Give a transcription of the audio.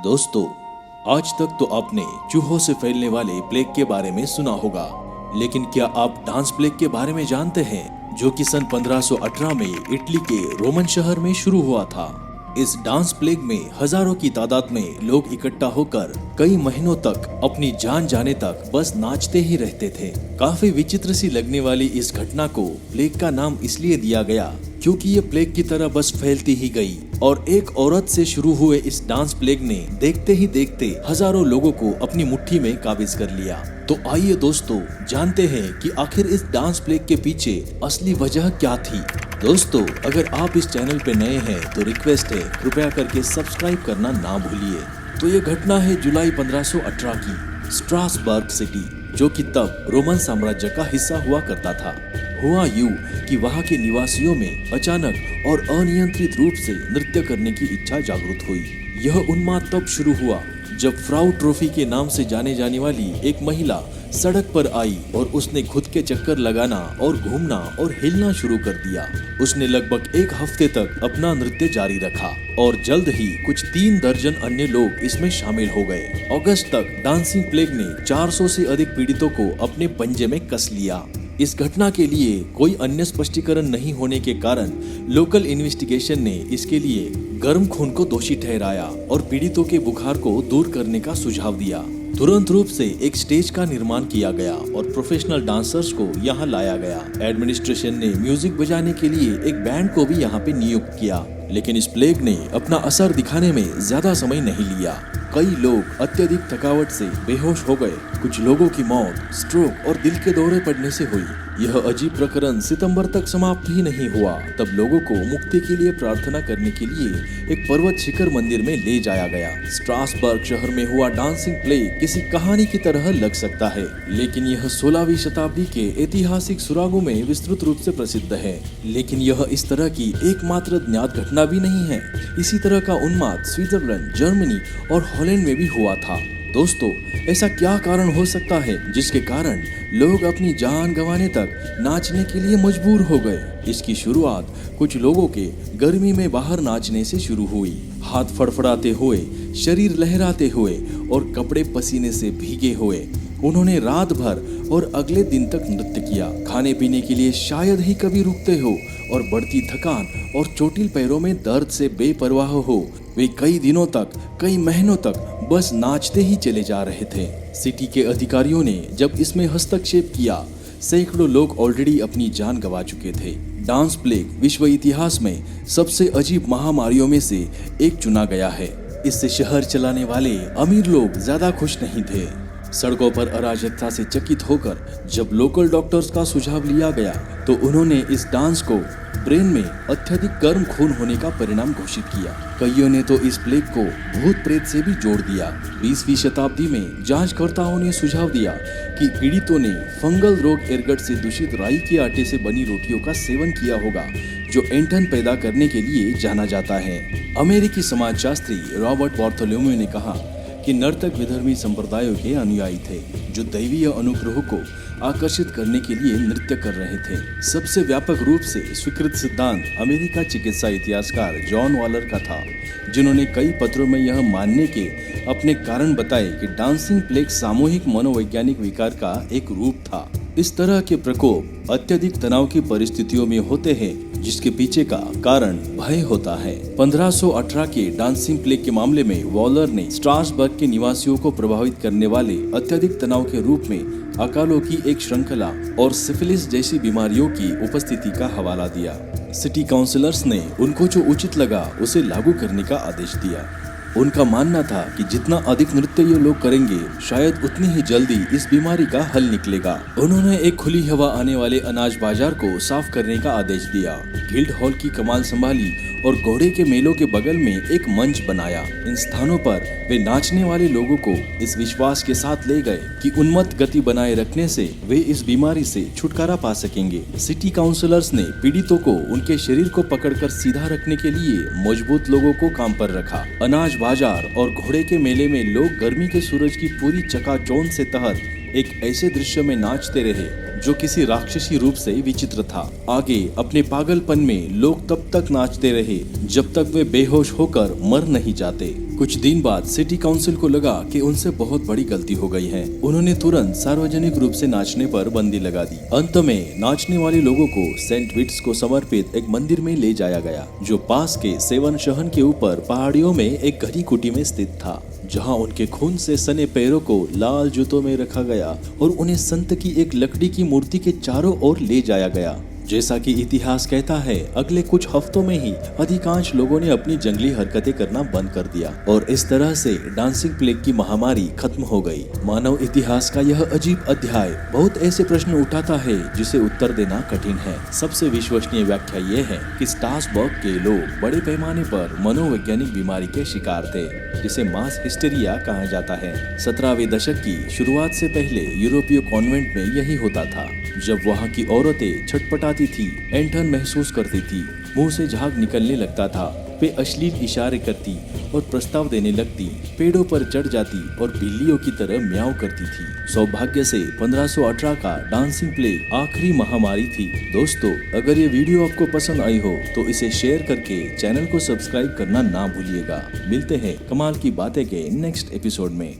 दोस्तों, आज तक तो आपने चूहों से फैलने वाले प्लेग के बारे में सुना होगा, लेकिन क्या आप डांस प्लेग के बारे में जानते हैं, जो कि सन 1518 में इटली के रोमन शहर में शुरू हुआ था। इस डांस प्लेग में हजारों की तादाद में लोग इकट्ठा होकर कई महीनों तक अपनी जान जाने तक बस नाचते ही रहते थे। काफी विचित्र सी लगने वाली इस घटना को प्लेग का नाम इसलिए दिया गया क्योंकि ये प्लेग की तरह बस फैलती ही गई और एक औरत से शुरू हुए इस डांस प्लेग ने देखते ही देखते हजारों लोगों को अपनी मुट्ठी में काबिज कर लिया। तो आइए दोस्तों, जानते हैं कि आखिर इस डांस प्लेग के पीछे असली वजह क्या थी। दोस्तों, अगर आप इस चैनल पे नए हैं तो रिक्वेस्ट है, कृपया करके सब्सक्राइब करना ना भूलिए। तो ये घटना है जुलाई 1518 की स्ट्रासबर्ग सिटी, जो कि तब रोमन साम्राज्य का हिस्सा हुआ करता था। हुआ यूं कि वहां के निवासियों में अचानक और अनियंत्रित रूप से नृत्य करने की इच्छा जागृत हुई। यह उन्माद तब शुरू हुआ जब फ्राउ ट्रॉफी के नाम से जाने जाने वाली एक महिला सड़क पर आई और उसने खुद के चक्कर लगाना और घूमना और हिलना शुरू कर दिया। उसने लगभग एक हफ्ते तक अपना नृत्य जारी रखा और जल्द ही कुछ 3 दर्जन अन्य लोग इसमें शामिल हो गए। अगस्त तक डांसिंग प्लेग ने 400 से अधिक पीड़ितों को अपने पंजे में कस लिया। इस घटना के लिए कोई अन्य स्पष्टीकरण नहीं होने के कारण लोकल इन्वेस्टिगेशन ने इसके लिए गर्म खून को दोषी ठहराया और पीड़ितों के बुखार को दूर करने का सुझाव दिया। तुरंत रूप से एक स्टेज का निर्माण किया गया और प्रोफेशनल डांसर्स को यहाँ लाया गया। एडमिनिस्ट्रेशन ने म्यूजिक बजाने के लिए एक बैंड को भी यहाँ पे नियुक्त किया, लेकिन इस प्लेग ने अपना असर दिखाने में ज्यादा समय नहीं लिया। कई लोग अत्यधिक थकावट से बेहोश हो गए। कुछ लोगों की मौत स्ट्रोक और दिल के दौरे पड़ने से हुई। यह अजीब प्रकरण सितंबर तक समाप्त ही नहीं हुआ। तब लोगों को मुक्ति के लिए प्रार्थना करने के लिए एक पर्वत शिखर मंदिर में ले जाया गया। स्ट्रासबर्ग शहर में हुआ डांसिंग प्लेग किसी कहानी की तरह लग सकता है, लेकिन यह 16वीं शताब्दी के ऐतिहासिक सुरागों में विस्तृत रूप से प्रसिद्ध है। लेकिन यह इस तरह की एकमात्र ज्ञात घटना भी नहीं है। इसी तरह का उन्माद स्विट्जरलैंड, जर्मनी और हॉलैंड में भी हुआ था। दोस्तों, ऐसा क्या कारण हो सकता है जिसके कारण लोग अपनी जान गंवाने तक नाचने के लिए मजबूर हो गए? इसकी शुरुआत कुछ लोगों के गर्मी में बाहर नाचने से शुरू हुई। हाथ फड़फड़ाते हुए, शरीर लहराते हुए और कपड़े पसीने से भीगे हुए उन्होंने रात भर और अगले दिन तक नृत्य किया। खाने पीने के लिए शायद ही कभी रुकते हो और बढ़ती थकान और चोटिल पैरों में दर्द से बेपरवाह हो, वे कई दिनों तक, कई महीनों तक बस नाचते ही चले जा रहे थे। सिटी के अधिकारियों ने जब इसमें हस्तक्षेप किया, सैकड़ों लोग ऑलरेडी अपनी जान गंवा चुके थे। डांस प्लेग विश्व इतिहास में सबसे अजीब महामारियों में से एक चुना गया है। इससे शहर चलाने वाले अमीर लोग ज्यादा खुश नहीं थे। सड़कों पर अराजकता से चकित होकर जब लोकल डॉक्टर्स का सुझाव लिया गया तो उन्होंने इस डांस को ब्रेन में अत्यधिक गर्म खून होने का परिणाम घोषित किया। कईयों ने तो इस प्लेग को भूत प्रेत से भी जोड़ दिया। 20वीं शताब्दी में जांचकर्ताओं ने सुझाव दिया कि पीड़ितों ने फंगल रोग एर्गट से दूषित राई के आटे से बनी रोटियों का सेवन किया होगा, जो ऐंठन पैदा करने के लिए जाना जाता है। अमेरिकी समाजशास्त्री रॉबर्ट बार्थोलोम्यू ने कहा कि नर्तक विधर्मी संप्रदायों के अनुयायी थे, जो दैवीय अनुग्रह को आकर्षित करने के लिए नृत्य कर रहे थे। सबसे व्यापक रूप से स्वीकृत सिद्धांत अमेरिका चिकित्सा इतिहासकार जॉन वॉलर का था, जिन्होंने कई पत्रों में यह मानने के अपने कारण बताए कि डांसिंग प्लेग सामूहिक मनोवैज्ञानिक विकार का एक रूप था। इस तरह के प्रकोप अत्यधिक तनाव की परिस्थितियों में होते हैं, जिसके पीछे का कारण भय होता है। 1518 के डांसिंग प्लेग के मामले में वॉलर ने स्ट्रासबर्ग के निवासियों को प्रभावित करने वाले अत्यधिक तनाव के रूप में अकालों की एक श्रृंखला और सिफिलिस जैसी बीमारियों की उपस्थिति का हवाला दिया। सिटी काउंसिलर्स ने उनको जो उचित लगा उसे लागू करने का आदेश दिया। उनका मानना था कि जितना अधिक नृत्य ये लोग करेंगे, शायद उतनी ही जल्दी इस बीमारी का हल निकलेगा। उन्होंने एक खुली हवा आने वाले अनाज बाजार को साफ करने का आदेश दिया, गिल्ड हॉल की कमान संभाली और घोड़े के मेलों के बगल में एक मंच बनाया। इन स्थानों पर वे नाचने वाले लोगों को इस विश्वास के साथ ले गए कि उन्मत्त गति बनाए रखने से वे इस बीमारी से छुटकारा पा सकेंगे। सिटी काउंसिलर्स ने पीड़ितों को उनके शरीर को पकड़कर सीधा रखने के लिए मजबूत लोगों को काम पर रखा। अनाज बाजार और घोड़े के मेले में लोग गर्मी के सूरज की पूरी चकाचौंध से तहत एक ऐसे दृश्य में नाचते रहे जो किसी राक्षसी रूप से विचित्र था। आगे अपने पागलपन में लोग तब तक नाचते रहे जब तक वे बेहोश होकर मर नहीं जाते। कुछ दिन बाद सिटी काउंसिल को लगा कि उनसे बहुत बड़ी गलती हो गई है। उन्होंने तुरंत सार्वजनिक रूप से नाचने पर बंदी लगा दी। अंत में नाचने वाले लोगों को सेंट विट्स को समर्पित एक मंदिर में ले जाया गया, जो पास के सेवन शहर के ऊपर पहाड़ियों में एक घनी कुटी में स्थित था, जहां उनके खून से सने पैरों को लाल जूतों में रखा गया और उन्हें संत की एक लकड़ी की मूर्ति के चारों ओर ले जाया गया। जैसा कि इतिहास कहता है, अगले कुछ हफ्तों में ही अधिकांश लोगों ने अपनी जंगली हरकतें करना बंद कर दिया और इस तरह से डांसिंग प्लेग की महामारी खत्म हो गई। मानव इतिहास का यह अजीब अध्याय बहुत ऐसे प्रश्न उठाता है जिसे उत्तर देना कठिन है। सबसे विश्वसनीय व्याख्या ये है कि स्ट्रासबर्ग के लोग बड़े पैमाने पर मनोवैज्ञानिक बीमारी के शिकार थे, जिसे मास हिस्टेरिया कहा जाता है। 17वें दशक की शुरुआत से पहले यूरोपीय कॉन्वेंट में यही होता था। जब वहाँ की औरतें छटपटाती थी, ऐंठन महसूस करती थी, मुंह से झाग निकलने लगता था, वे अश्लील इशारे करती और प्रस्ताव देने लगती, पेड़ों पर चढ़ जाती और बिल्लियों की तरह म्याऊं करती थी। सौभाग्य से 1518 का डांसिंग प्लेग आखिरी महामारी थी। दोस्तों, अगर ये वीडियो आपको पसंद आई हो तो इसे शेयर करके चैनल को सब्सक्राइब करना ना भूलिएगा। मिलते हैं कमाल की बातें के नेक्स्ट एपिसोड में।